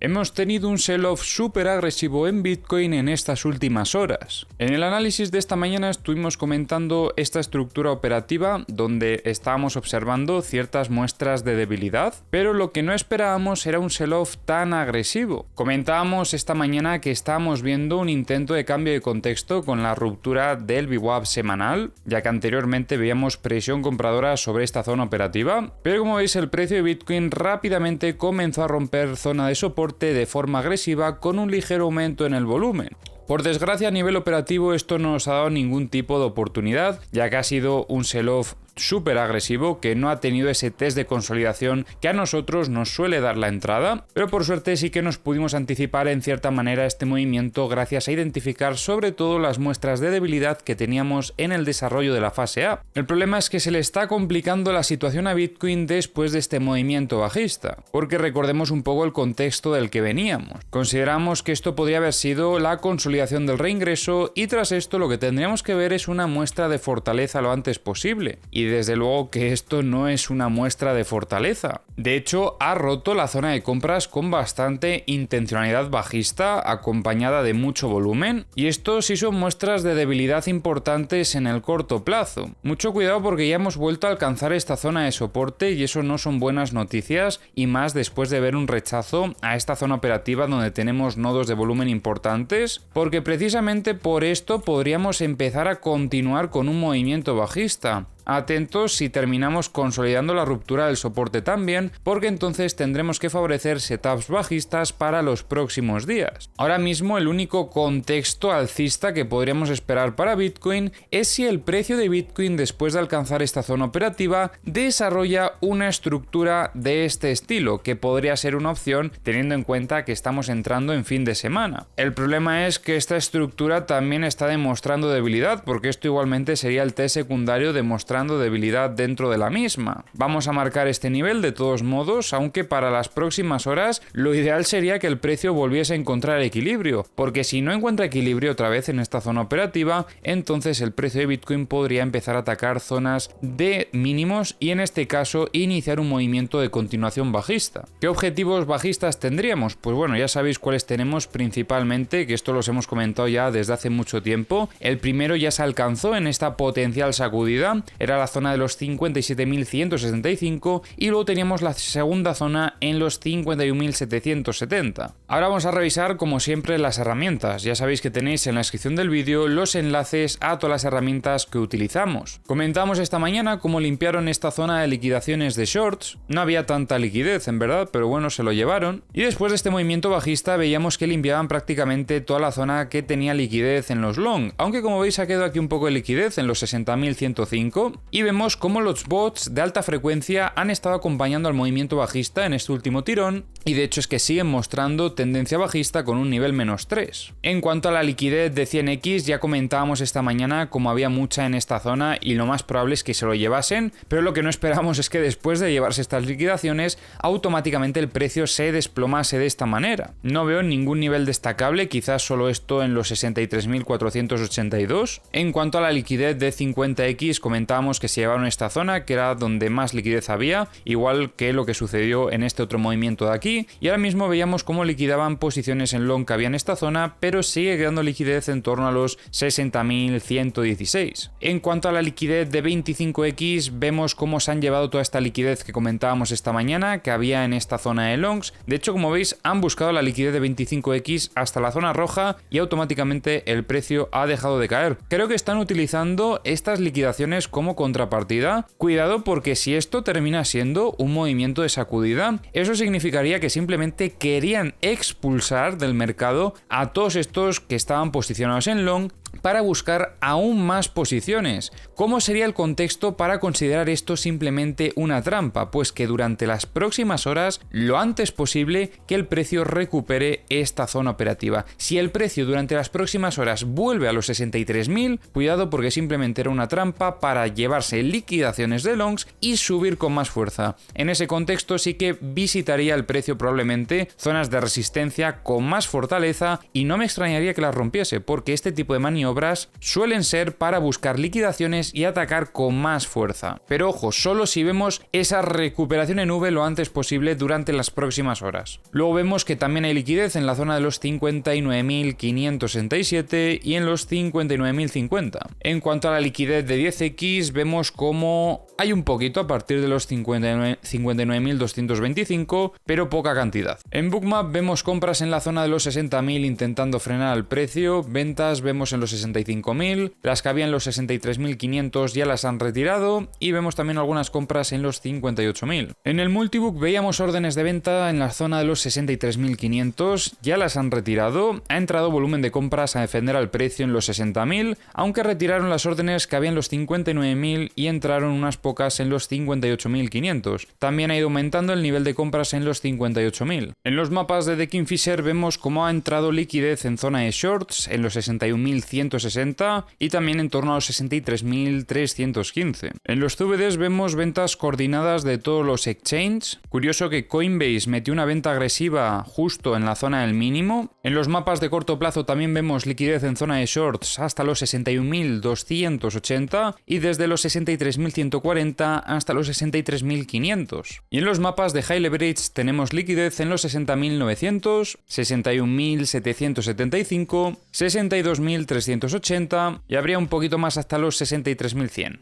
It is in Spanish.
Hemos tenido un sell-off súper agresivo en Bitcoin en estas últimas horas. En el análisis de esta mañana estuvimos comentando esta estructura operativa donde estábamos observando ciertas muestras de debilidad, pero lo que no esperábamos era un sell-off tan agresivo. Comentábamos esta mañana que estábamos viendo un intento de cambio de contexto con la ruptura del VWAP semanal, ya que anteriormente veíamos presión compradora sobre esta zona operativa, pero como veis el precio de Bitcoin rápidamente comenzó a romper zona de soporte de forma agresiva con un ligero aumento en el volumen. Por desgracia, a nivel operativo esto no nos ha dado ningún tipo de oportunidad, ya que ha sido un sell-off súper agresivo que no ha tenido ese test de consolidación que a nosotros nos suele dar la entrada, pero por suerte sí que nos pudimos anticipar en cierta manera este movimiento gracias a identificar sobre todo las muestras de debilidad que teníamos en el desarrollo de la fase A. El problema es que se le está complicando la situación a Bitcoin después de este movimiento bajista, porque recordemos un poco el contexto del que veníamos. Consideramos que esto podría haber sido la consolidación del reingreso y tras esto lo que tendríamos que ver es una muestra de fortaleza lo antes posible. Y desde luego que esto no es una muestra de fortaleza. De hecho, ha roto la zona de compras con bastante intencionalidad bajista, acompañada de mucho volumen, y esto sí son muestras de debilidad importantes en el corto plazo. Mucho cuidado porque ya hemos vuelto a alcanzar esta zona de soporte y eso no son buenas noticias, y más después de ver un rechazo a esta zona operativa donde tenemos nodos de volumen importantes, porque precisamente por esto podríamos empezar a continuar con un movimiento bajista. Atentos si terminamos consolidando la ruptura del soporte también, porque entonces tendremos que favorecer setups bajistas para los próximos días. Ahora mismo el único contexto alcista que podríamos esperar para Bitcoin es si el precio de Bitcoin después de alcanzar esta zona operativa desarrolla una estructura de este estilo, que podría ser una opción teniendo en cuenta que estamos entrando en fin de semana. El problema es que esta estructura también está demostrando debilidad, porque esto igualmente sería el test secundario demostrando debilidad dentro de la misma. Vamos a marcar este nivel de todos modos, aunque para las próximas horas lo ideal sería que el precio volviese a encontrar equilibrio, porque si no encuentra equilibrio otra vez en esta zona operativa, entonces el precio de Bitcoin podría empezar a atacar zonas de mínimos y en este caso iniciar un movimiento de continuación bajista. ¿Qué objetivos bajistas tendríamos? Pues bueno, ya sabéis cuáles tenemos principalmente, que esto los hemos comentado ya desde hace mucho tiempo. El primero ya se alcanzó en esta potencial sacudida, era la zona de los 57.165 y luego teníamos la segunda zona en los 51.770. Ahora vamos a revisar como siempre las herramientas. Ya sabéis que tenéis en la descripción del vídeo los enlaces a todas las herramientas que utilizamos. Comentamos esta mañana cómo limpiaron esta zona de liquidaciones de shorts. No había tanta liquidez en verdad, pero bueno, se lo llevaron. Y después de este movimiento bajista veíamos que limpiaban prácticamente toda la zona que tenía liquidez en los long, aunque como veis ha quedado aquí un poco de liquidez en los 60.105. Y vemos cómo los bots de alta frecuencia han estado acompañando al movimiento bajista en este último tirón y de hecho es que siguen mostrando tendencia bajista con un nivel -3. En cuanto a la liquidez de 100x, ya comentábamos esta mañana como había mucha en esta zona y lo más probable es que se lo llevasen, pero lo que no esperamos es que después de llevarse estas liquidaciones automáticamente el precio se desplomase de esta manera. No veo ningún nivel destacable, quizás solo esto en los 63.482. En cuanto a la liquidez de 50x, comentábamos que se llevaron esta zona, que era donde más liquidez había, igual que lo que sucedió en este otro movimiento de aquí, y ahora mismo veíamos cómo liquidaban posiciones en long que había en esta zona, pero sigue quedando liquidez en torno a los 60.116. En cuanto a la liquidez de 25x, vemos cómo se han llevado toda esta liquidez que comentábamos esta mañana, que había en esta zona de longs. De hecho, como veis, han buscado la liquidez de 25x hasta la zona roja y automáticamente el precio ha dejado de caer. Creo que están utilizando estas liquidaciones como contrapartida. Cuidado porque si esto termina siendo un movimiento de sacudida, eso significaría que simplemente querían expulsar del mercado a todos estos que estaban posicionados en long para buscar aún más posiciones. ¿Cómo sería el contexto para considerar esto simplemente una trampa? Pues que durante las próximas horas, lo antes posible, que el precio recupere esta zona operativa. Si el precio durante las próximas horas vuelve a los 63.000, cuidado porque simplemente era una trampa para llevarse liquidaciones de longs y subir con más fuerza. En ese contexto sí que visitaría el precio probablemente zonas de resistencia con más fortaleza y no me extrañaría que las rompiese, porque este tipo de maniobras maniobras suelen ser para buscar liquidaciones y atacar con más fuerza. Pero ojo, solo si vemos esa recuperación en V lo antes posible durante las próximas horas. Luego vemos que también hay liquidez en la zona de los 59.567 y en los 59.050. En cuanto a la liquidez de 10X, vemos como hay un poquito a partir de los 59.225, pero poca cantidad. En Bookmap vemos compras en la zona de los 60.000 intentando frenar el precio, ventas vemos en los 65.000, las que había en los 63.500 ya las han retirado y vemos también algunas compras en los 58.000. En el Multibook veíamos órdenes de venta en la zona de los 63.500, ya las han retirado, ha entrado volumen de compras a defender al precio en los 60.000, aunque retiraron las órdenes que había en los 59.000 y entraron unas pocas en los 58.500. También ha ido aumentando el nivel de compras en los 58.000. En los mapas de The Kingfisher vemos cómo ha entrado liquidez en zona de shorts en los 61.160 y también en torno a los 63.315. En los CVDs vemos ventas coordinadas de todos los exchanges. Curioso que Coinbase metió una venta agresiva justo en la zona del mínimo. En los mapas de corto plazo también vemos liquidez en zona de shorts hasta los 61.280 y desde los 63.140 hasta los 63.500. Y en los mapas de high leverage tenemos liquidez en los 60.900, 61.775, 62.380 y habría un poquito más hasta los 63.100.